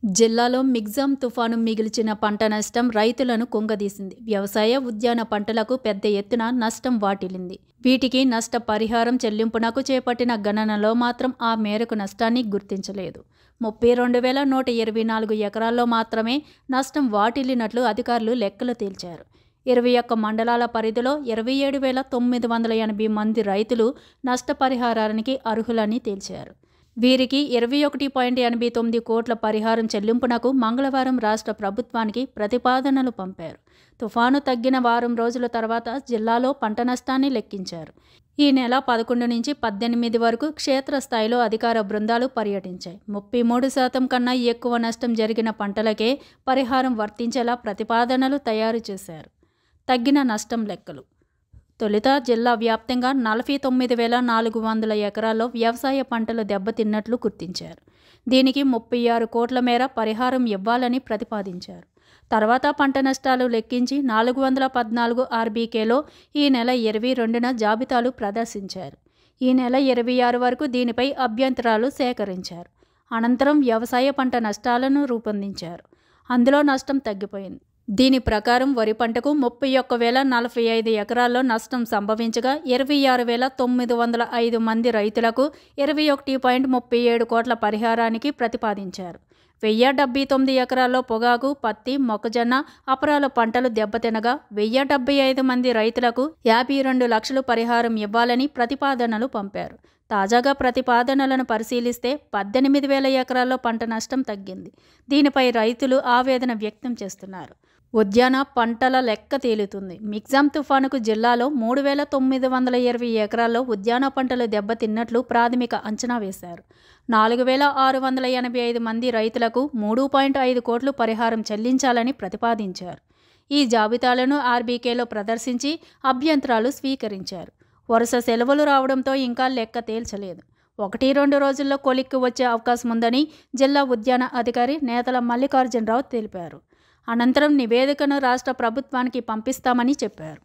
జిల్లాలో మిగ్జాం తుఫాను మిగిల్చిన పంట నష్టం రైతులను కుంగదీసింది. వ్యవసాయ, ఉద్యాన పంటలకు పెద్ద ఎత్తున నష్టం వాటిల్లింది. వీటికి నష్ట పరిహారం చెల్లింపునకు చేపట్టిన గణనలో మాత్రం ఆ మేరకు నష్టాన్ని గుర్తించలేదు. 32,124 ఎకరాల్లో మాత్రమే నష్టం వాటిల్లినట్లు అధికారులు లెక్కలు తేల్చారు. 21 మండలాల పరిధిలో 27,980 మంది రైతులు నష్టపరిహారానికి అర్హులని తేల్చారు. వీరికి 21.89 కోట్ల పరిహారం చెల్లింపునకు మంగళవారం రాష్ట్ర ప్రభుత్వానికి ప్రతిపాదనలు పంపారు. తుఫాను తగ్గిన వారం రోజుల తర్వాత జిల్లాలో పంట నష్టాన్ని లెక్కించారు. ఈ నెల 11 నుంచి 18 వరకు క్షేత్రస్థాయిలో అధికార బృందాలు పర్యటించాయి. 33% కన్నా ఎక్కువ నష్టం జరిగిన పంటలకే పరిహారం వర్తించేలా ప్రతిపాదనలు తయారు చేశారు. తగ్గిన నష్టం లెక్కలు. తొలుత జిల్లా వ్యాప్తంగా 49,400 ఎకరాల్లో వ్యవసాయ పంటలు దెబ్బతిన్నట్లు గుర్తించారు. దీనికి 36 కోట్ల మేర పరిహారం ఇవ్వాలని ప్రతిపాదించారు. తర్వాత పంట నష్టాలు లెక్కించి 414 ఆర్బీకేలో ఈ నెల 22న జాబితాలు ప్రదర్శించారు. ఈ నెల 26 వరకు దీనిపై అభ్యంతరాలు సేకరించారు. అనంతరం వ్యవసాయ పంట నష్టాలను రూపొందించారు. అందులో నష్టం తగ్గిపోయింది. దీని ప్రకారం వరి పంటకు 31,045 ఎకరాల్లో నష్టం సంభవించగా 26,905 మంది రైతులకు 21.37 కోట్ల పరిహారానికి ప్రతిపాదించారు. 1,079 ఎకరాల్లో పొగాకు, పత్తి, మొక్కజొన్న, అపరాల పంటలు దెబ్బతినగా 1,075 మంది రైతులకు 52 లక్షలు పరిహారం ఇవ్వాలని ప్రతిపాదనలు పంపారు. తాజాగా ప్రతిపాదనలను పరిశీలిస్తే 18,000 ఎకరాల్లో పంట నష్టం తగ్గింది. దీనిపై రైతులు ఆవేదన వ్యక్తం చేస్తున్నారు. ఉద్యాన పంటల లెక్క తేలుతుంది. మిగ్జాం తుఫానుకు జిల్లాలో 3,920 ఎకరాల్లో ఉద్యాన పంటలు దెబ్బతిన్నట్లు ప్రాథమిక అంచనా వేశారు. 4,685 మంది రైతులకు 3.5 కోట్లు పరిహారం చెల్లించాలని ప్రతిపాదించారు. ఈ జాబితాలను ఆర్బీకేలో ప్రదర్శించి అభ్యంతరాలు స్వీకరించారు. వరుస సెలవులు రావడంతో ఇంకా లెక్క తేల్చలేదు. 1-2 రోజుల్లో కొలిక్కి వచ్చే అవకాశం ఉందని జిల్లా ఉద్యాన అధికారి నేతల మల్లికార్జునరావు తెలిపారు. అనంతరం నివేదికను రాష్ట్ర ప్రభుత్వానికి పంపిస్తామని చెప్పారు.